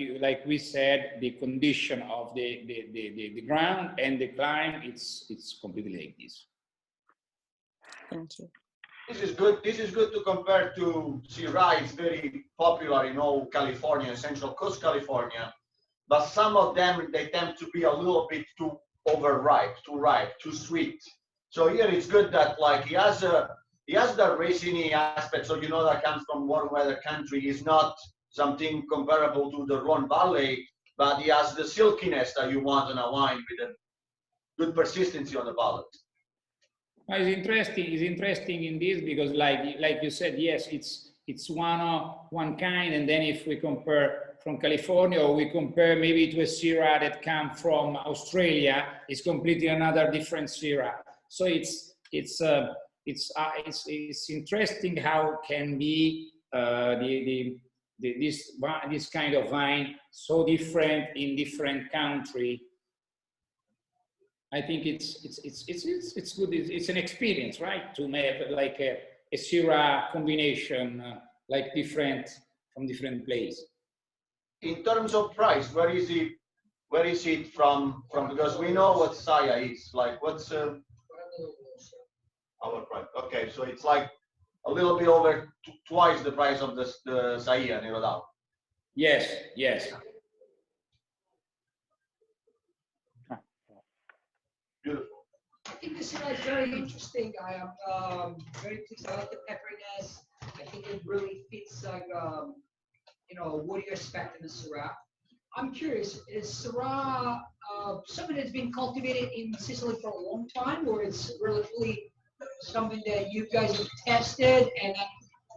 we said, the condition of the ground and the climate, it's completely like this. Thank you. This is good. This is good to compare to Syrah. It's very popular in all California, Central Coast California. But some of them, they tend to be a little bit too overripe, too ripe, too sweet. So here it's good that like he has the raciny aspect. So you know that comes from warm weather country. It's not something comparable to the Rhone Valley, but he has the silkiness that you want in a wine with a good persistency on the palate. It's interesting in this because like you said, yes, it's one kind, and then if we compare from California, or we compare maybe to a Syrah that comes from Australia, it's completely another different Syrah. So it's interesting how can be this kind of wine so different in different country. I think it's good. It's an experience, right? To make like a Syrah combination, like different from different place. In terms of price, where is it from? Because we know what Saya is. Like, what's our price? Okay, so it's like a little bit over twice the price of the Saya, no doubt. Yes. Beautiful. I think the Syrah is very interesting. I am very pleased. I like the pepperiness. I think it really fits like what do you expect in a Syrah? I'm curious, is Syrah something that's been cultivated in Sicily for a long time, or it's relatively something that you guys have tested and then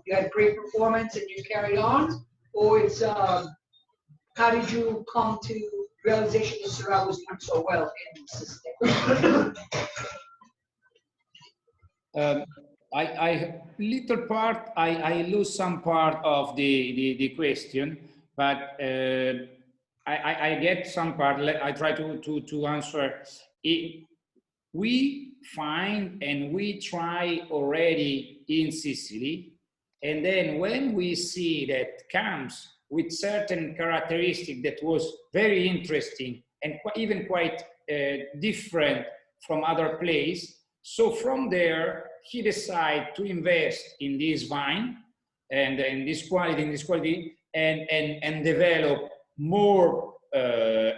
you had great performance and you carried on, or it's how did you come to realization that Syrah was doing so well in Sicily? I little part, I lose some part of the question, but I get some part. I try to answer. We find and we try already in Sicily, and then when we see that comes with certain characteristic that was very interesting and even quite different from other place. So from there, he decided to invest in this vine and in this quality, and develop more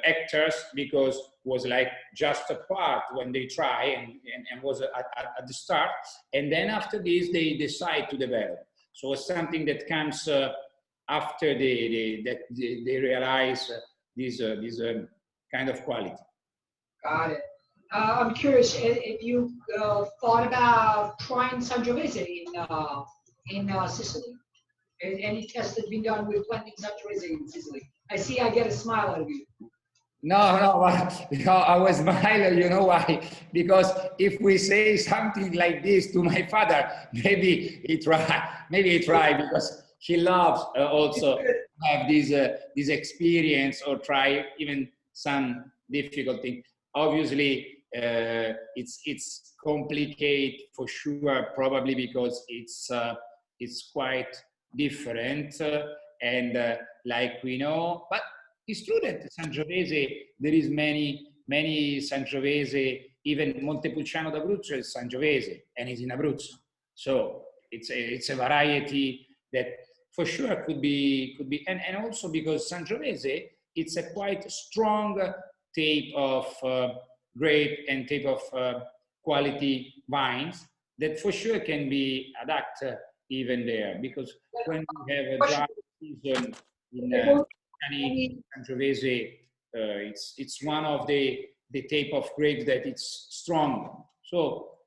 hectares, because was like just a part when they try and was at the start, and then after this they decide to develop. So it's something that comes after they realize this kind of quality. Got it. I'm curious if you thought about trying Sangiovese in Sicily. Any tests that have been done with planting Sangiovese in Sicily? I see I get a smile out of you. No, I was smiling, you know why? Because if we say something like this to my father, maybe he try, because he loves also have this experience or try even some difficult thing. Obviously, it's complicated for sure, probably because it's quite different and like we know, but it's true that Sangiovese, there is many Sangiovese, even Montepulciano d'Abruzzo is Sangiovese and is in Abruzzo. So it's a variety that for sure could be, and also because Sangiovese, it's a quite strong type of grape and type of quality vines that for sure can be adapted even there, because when we have a dry season in Sangiovese, it's one of the type of grapes that it's strong. So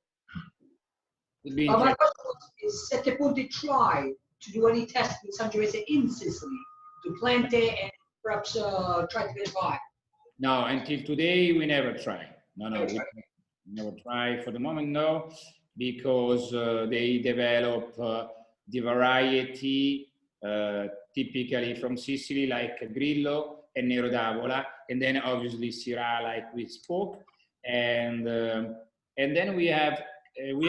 would be my question is, Sette Ponti try to do any tests with Sangiovese in Sicily to plant it and perhaps try to get it by? No, until today we never try. No, we never try for the moment. No, because they develop the variety typically from Sicily, like Grillo and Nero d'Avola, and then obviously Syrah, like we spoke, and then we have some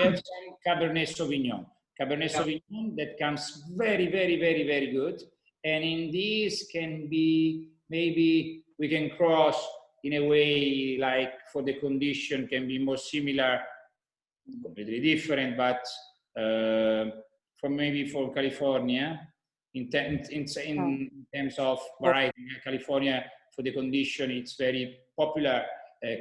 Cabernet Sauvignon. Cabernet Sauvignon that comes very good, and in this can be, maybe we can cross in a way like for the condition can be more similar, completely different, but for California, in terms of variety, California for the condition, it's very popular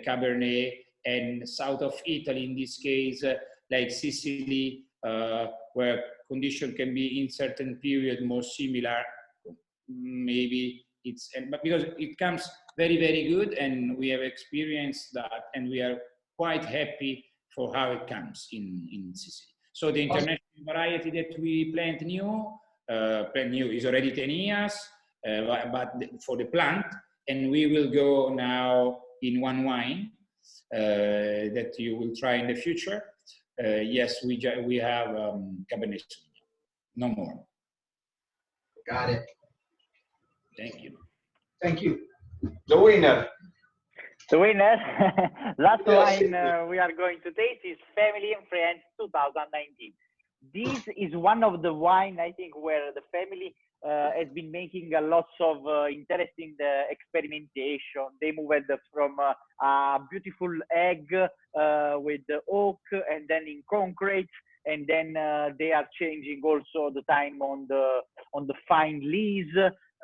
Cabernet, and south of Italy in this case, like Sicily, where condition can be in certain period more similar, maybe it's, but because it comes very good, and we have experienced that, and we are quite happy for how it comes in Sicily. So the international variety that we plant new is already 10 years, but for the plant, and we will go now in one wine that you will try in the future. Yes, we have Cabernet Sauvignon, no more. Got it. Thank you. Thank you. The winner. The winner, last wine we are going to taste is Family and Friends 2019. This is one of the wine, I think, where the family has been making a lot of interesting experimentation. They moved from a beautiful egg with the oak and then in concrete, and then they are changing also the time on the fine leaves.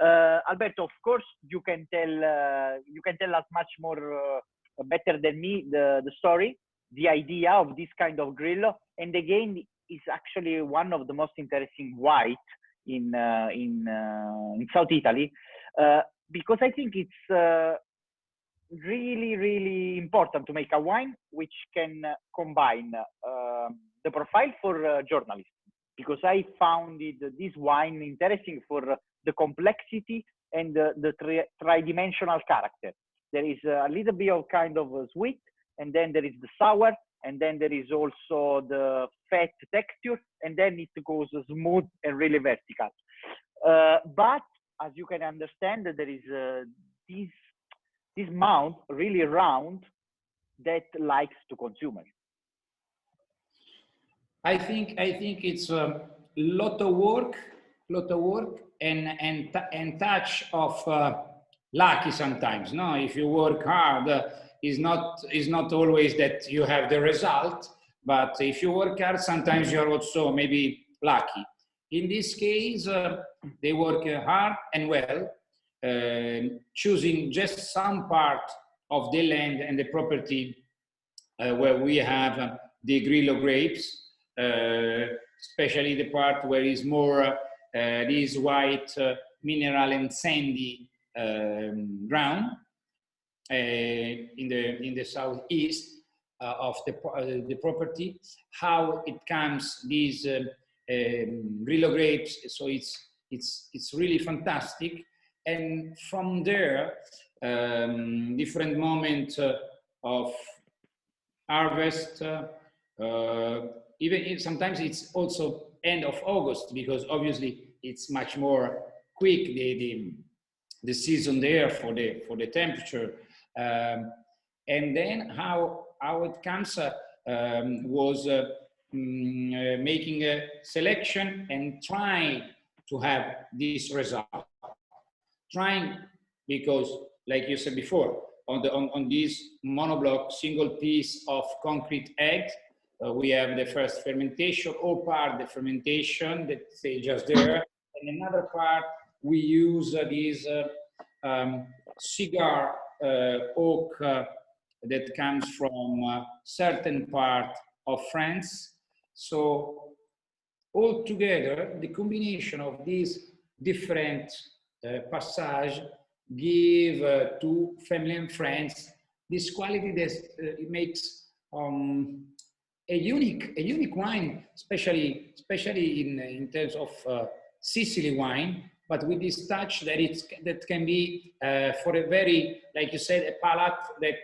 Alberto, of course, you can tell us much more better than me the story, the idea of this kind of grill, and again, is actually one of the most interesting white in South Italy, because I think it's really important to make a wine which can combine the profile for journalists, because I found this wine interesting for the complexity and the tridimensional character. There is a little bit of kind of sweet, and then there is the sour, and then there is also the fat texture, and then it goes smooth and really vertical. But as you can understand, there is this mouth really round that likes to consumers. I think it's a lot of work, and touch of lucky sometimes. No, if you work hard, is not always that you have the result. But if you work hard, sometimes you're also maybe lucky. In this case, they work hard and well, choosing just some part of the land and the property where we have the Grillo grapes. Especially the part where is more this white mineral and sandy ground in the southeast of the property. How it comes these Grillo grapes? So it's really fantastic. And from there, different moments of harvest. Even if sometimes it's also end of August, because obviously it's much more quick the season there for the temperature, and then how it comes was making a selection and trying to have this result. Trying because, like you said before, on this monoblock single piece of concrete egg. We have the first fermentation, or part the fermentation that stay just there, and another part we use this cigar oak that comes from certain part of France. So all together, the combination of these different passage give to family and friends this quality that it makes a unique wine, especially in terms of Sicily wine, but with this touch that can be for a very, like you said, a palate that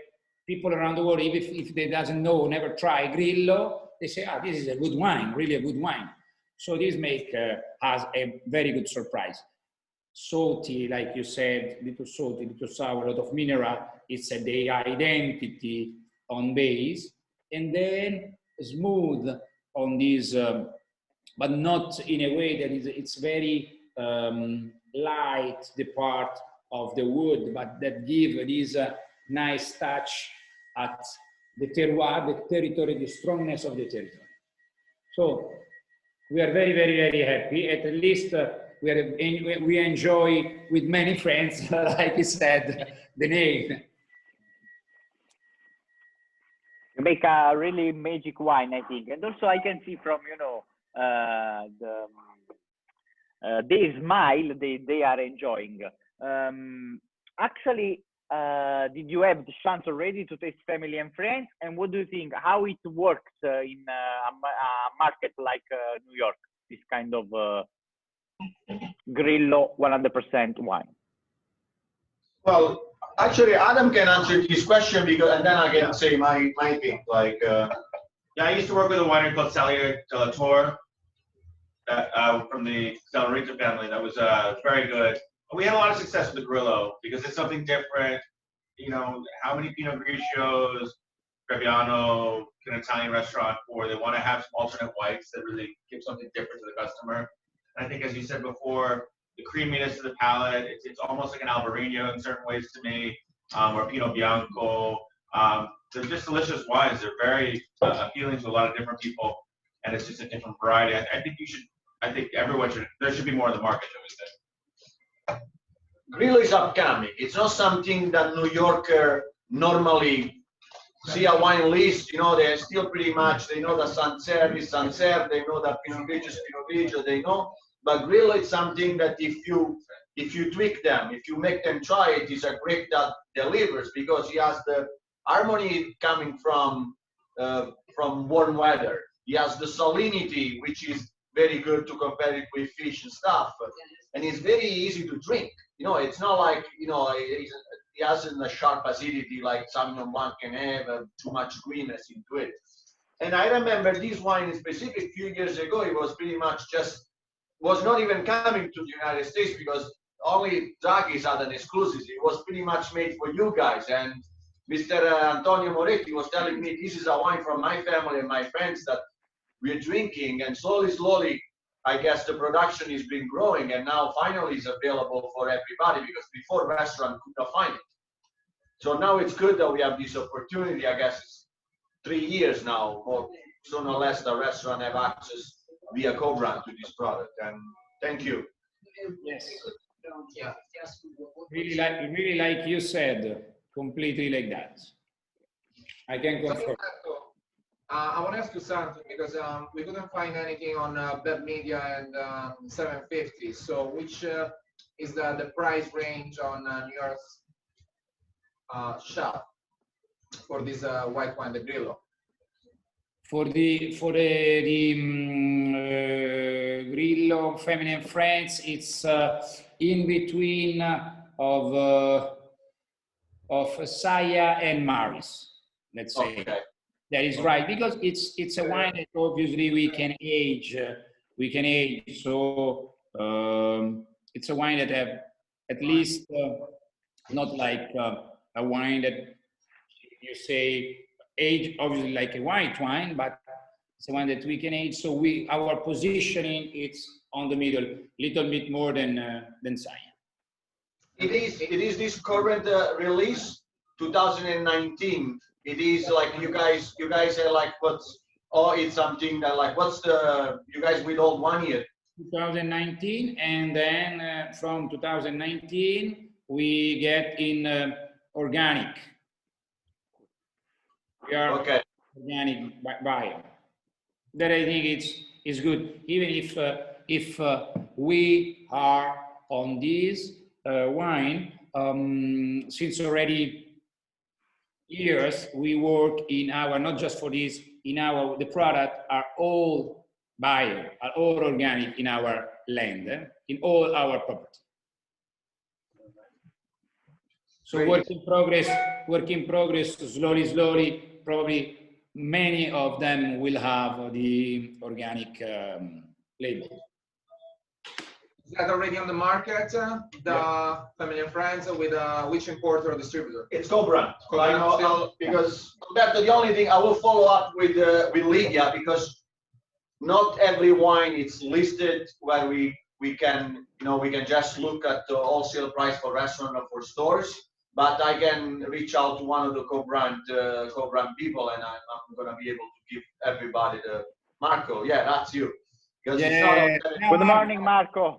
people around the world, even if they doesn't know, never try Grillo, they say, this is a good wine, really a good wine. So this make us a very good surprise. Salty, like you said, little salty, little sour, a lot of mineral. It's the identity on base, and then smooth on this, but not in a way that it's very light, the part of the wood, but that give this nice touch at the terroir, the territory, the strongness of the territory. So we are very, very, very happy. At least we enjoy with many friends, like you said, the name. You make a really magic wine, I think, and also I can see from their smile, they are enjoying. Actually, did you have the chance already to taste family and friends? And what do you think? How it works in a market like New York? This kind of Grillo 100% wine. Well, actually, Adam can answer this question because, and then I can say my thing. Like, yeah, I used to work with a winery called Salier de la Torre from the Del Rita family. That was very good. We had a lot of success with the Grillo because it's something different. You know, how many Pinot Grigios, Trebbiano, an Italian restaurant, or they want to have some alternate whites that really give something different to the customer. And I think, as you said before, the creaminess of the palate, it's almost like an Albarino in certain ways to me, or Pinot Bianco. They're just delicious wines. They're very appealing to a lot of different people, and it's just a different variety. I think everyone should, there should be more in the market, shall we say. Grillo is upcoming. It's not something that New Yorker normally see a wine list. You know, they're still pretty much, they know that Sancerre is Sancerre, they know that Pinot Grigio is Pinot Grigio, they know. But Grillo is something that if you tweak them, if you make them try it, is a grape that delivers, because he has the harmony coming from warm weather. He has the salinity, which is very good to compare it with fish and stuff. And it's very easy to drink. You know, it's not like, you know, it hasn't a sharp acidity like Sauvignon Blanc can have, too much greenness into it. And I remember this wine in specific a few years ago, it was pretty much just, was not even coming to the United States because only Draghi's had an exclusive. It was pretty much made for you guys. And Mr. Antonio Moretti was telling me, this is a wine from my family and my friends that we're drinking. And slowly, slowly, I guess the production has been growing. And now finally it's available for everybody because before restaurant could not find it. So now it's good that we have this opportunity. I guess it's 3 years now, or sooner or less the restaurant have access via co-brand to this product. And thank you. Yes. Yeah. Really like you said, completely like that. I can confirm. I want to ask you something because we couldn't find anything on Beb Media and 750. So which is the price range on New York's shop for this white wine, the Grillo? For the Grillo feminine France, it's in between of Saya and Maris, let's say. Okay. That is right, because it's a wine that obviously we can age. So it's a wine that have at least not like a wine that you say age obviously like a white wine, but it's a wine that we can age. So our positioning it's on the middle, little bit more than Saya. It is this current release 2019. It is like you guys are like what's, or it's something that like what's the, you guys with old 1 year? 2019, and then from 2019 we get in organic. We are Okay. organic bio. That I think it's good, even if we are on this wine since already years. We work in our, not just for this, in our, the product are all bio, are all organic in our land, in all our property. So work in progress, slowly, probably many of them will have the organic label. Is that already on the market? The feminine France with which importer or distributor? It's co-brand. Co-brand I know, still? because that's the only thing I will follow up with Lydia, because not every wine is listed where we can, you know, we can just look at the wholesale price for restaurant or for stores. But I can reach out to one of the co-brand people, and I'm gonna be able to give everybody the Marco. Yeah, that's you. Because it's not Good morning, Marco.